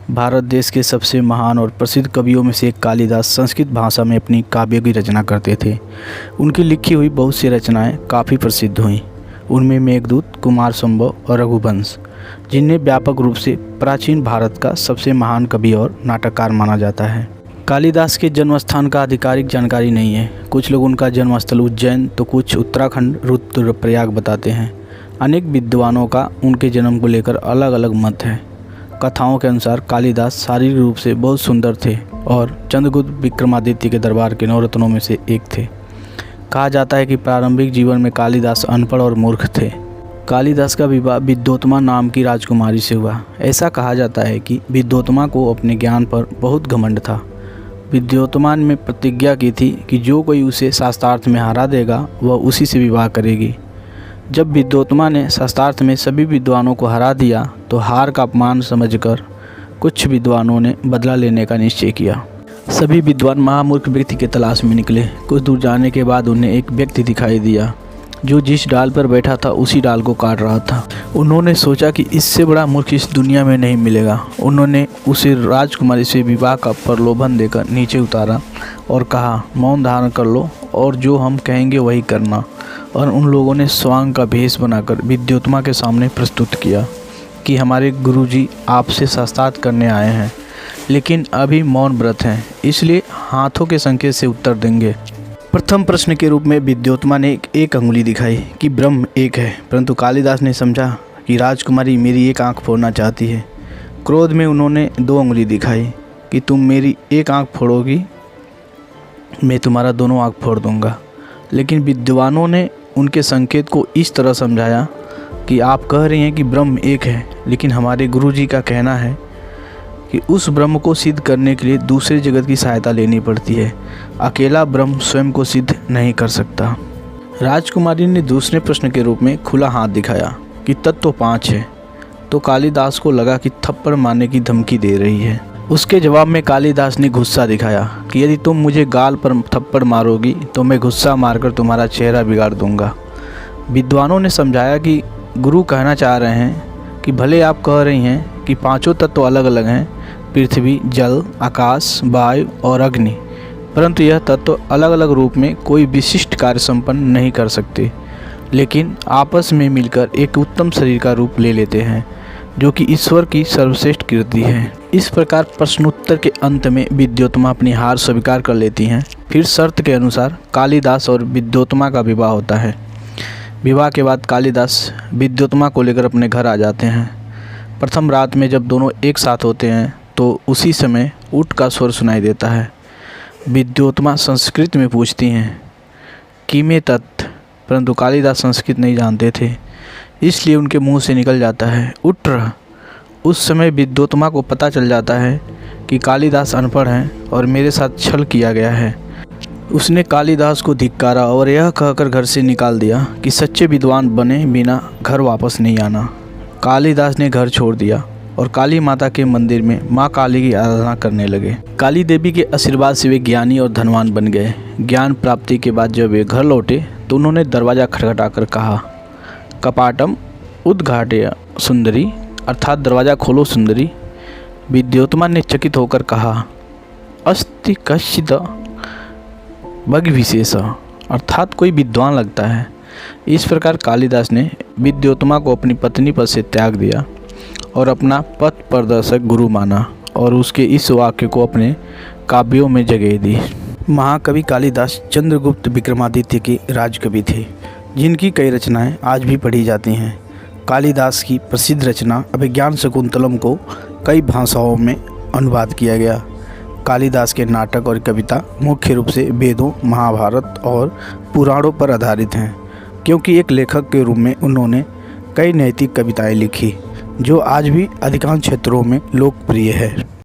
भारत देश के सबसे महान और प्रसिद्ध कवियों में से एक कालिदास संस्कृत भाषा में अपनी काव्य की रचना करते थे। उनकी लिखी हुई बहुत सी रचनाएं काफ़ी प्रसिद्ध हुईं। उनमें मेघदूत, कुमार संभव और रघुवंश, जिन्हें व्यापक रूप से प्राचीन भारत का सबसे महान कवि और नाटककार माना जाता है। कालिदास के जन्म स्थान का आधिकारिक जानकारी नहीं है। कुछ लोग उनका जन्मस्थल उज्जैन तो कुछ उत्तराखंड रुद्रप्रयाग बताते हैं। अनेक विद्वानों का उनके जन्म को लेकर अलग अलग मत है। कथाओं के अनुसार कालिदास शारीरिक रूप से बहुत सुंदर थे और चंद्रगुप्त विक्रमादित्य के दरबार के नवरत्नों में से एक थे। कहा जाता है कि प्रारंभिक जीवन में कालिदास अनपढ़ और मूर्ख थे। कालिदास का विवाह विद्योत्मा नाम की राजकुमारी से हुआ। ऐसा कहा जाता है कि विद्योत्मा को अपने ज्ञान पर बहुत घमंड था। विद्योत्मा ने प्रतिज्ञा की थी कि जो कोई उसे शास्त्रार्थ में हरा देगा वह उसी से विवाह करेगी। जब विद्योत्मा ने शास्त्रार्थ में सभी विद्वानों को हरा दिया तो हार का अपमान समझकर कुछ विद्वानों ने बदला लेने का निश्चय किया। सभी विद्वान महामूर्ख व्यक्ति की तलाश में निकले। कुछ दूर जाने के बाद उन्हें एक व्यक्ति दिखाई दिया जो जिस डाल पर बैठा था उसी डाल को काट रहा था। उन्होंने सोचा कि इससे बड़ा मूर्ख इस दुनिया में नहीं मिलेगा। उन्होंने उसे राजकुमारी से विवाह का प्रलोभन देकर नीचे उतारा और कहा, मौन धारण कर लो और जो हम कहेंगे वही करना। और उन लोगों ने स्वांग का भेष बनाकर विद्योत्मा के सामने प्रस्तुत किया कि हमारे गुरुजी आपसे शास्त्रार्थ करने आए हैं, लेकिन अभी मौन व्रत हैं, इसलिए हाथों के संकेत से उत्तर देंगे। प्रथम प्रश्न के रूप में विद्योत्मा ने एक अंगुली दिखाई कि ब्रह्म एक है, परंतु कालिदास ने समझा कि राजकुमारी मेरी एक आंख फोड़ना चाहती है। क्रोध में उन्होंने दो अंगुली दिखाई कि तुम मेरी एक आंख फोड़ोगी, मैं तुम्हारा दोनों आंख फोड़ दूंगा। लेकिन विद्वानों ने उनके संकेत को इस तरह समझाया कि आप कह रही हैं कि ब्रह्म एक है, लेकिन हमारे गुरुजी का कहना है कि उस ब्रह्म को सिद्ध करने के लिए दूसरे जगत की सहायता लेनी पड़ती है। अकेला ब्रह्म स्वयं को सिद्ध नहीं कर सकता। राजकुमारी ने दूसरे प्रश्न के रूप में खुला हाथ दिखाया कि तत्व 5 है। तो कालिदास को लगा कि थप्पड़ मारने की धमकी दे रही है। उसके जवाब में कालिदास ने गुस्सा दिखाया कि यदि तुम मुझे गाल पर थप्पड़ मारोगी तो मैं गुस्सा मारकर तुम्हारा चेहरा बिगाड़ दूंगा। विद्वानों ने समझाया कि गुरु कहना चाह रहे हैं कि भले आप कह रही हैं कि पांचों तत्व अलग अलग हैं, पृथ्वी, जल, आकाश, वायु और अग्नि, परंतु यह तत्व अलग अलग रूप में कोई विशिष्ट कार्य संपन्न नहीं कर सकते, लेकिन आपस में मिलकर एक उत्तम शरीर का रूप ले लेते हैं जो कि ईश्वर की सर्वश्रेष्ठ कृति है। इस प्रकार प्रश्नोत्तर के अंत में विद्योत्मा अपनी हार स्वीकार कर लेती हैं। फिर शर्त के अनुसार कालिदास और विद्योत्मा का विवाह होता है। विवाह के बाद कालिदास विद्योत्मा को लेकर अपने घर आ जाते हैं। प्रथम रात में जब दोनों एक साथ होते हैं तो उसी समय ऊँट का स्वर सुनाई देता है। विद्योत्मा संस्कृत में पूछती हैं कि मैं तत्, परंतु कालिदास संस्कृत नहीं जानते थे, इसलिए उनके मुंह से निकल जाता है उट्र। उस समय विद्योत्मा को पता चल जाता है कि कालिदास अनपढ़ हैं और मेरे साथ छल किया गया है। उसने कालिदास को धिक्कारा और यह कहकर घर से निकाल दिया कि सच्चे विद्वान बने बिना घर वापस नहीं आना। कालिदास ने घर छोड़ दिया और काली माता के मंदिर में माँ काली की आराधना करने लगे। काली देवी के आशीर्वाद से वे ज्ञानी और धनवान बन गए। ज्ञान प्राप्ति के बाद जब वे घर लौटे तो उन्होंने दरवाज़ा खटखटाकर कहा, कपाटम उद्घाटय सुंदरी, अर्थात दरवाज़ा खोलो सुंदरी। विद्योत्मा ने चकित होकर कहा, अस्ति कश्चित् भगविशेष, अर्थात कोई विद्वान लगता है। इस प्रकार कालिदास ने विद्योत्मा को अपनी पत्नी पद से त्याग दिया और अपना पथ प्रदर्शक गुरु माना और उसके इस वाक्य को अपने काव्यों में जगह दी। महाकवि कालिदास चंद्रगुप्त विक्रमादित्य के राजकवि थे, जिनकी कई रचनाएं आज भी पढ़ी जाती हैं। कालिदास की प्रसिद्ध रचना अभिज्ञान शकुंतलम को कई भाषाओं में अनुवाद किया गया। कालिदास के नाटक और कविता मुख्य रूप से वेदों, महाभारत और पुराणों पर आधारित हैं, क्योंकि एक लेखक के रूप में उन्होंने कई नैतिक कविताएं लिखी जो आज भी अधिकांश क्षेत्रों में लोकप्रिय है।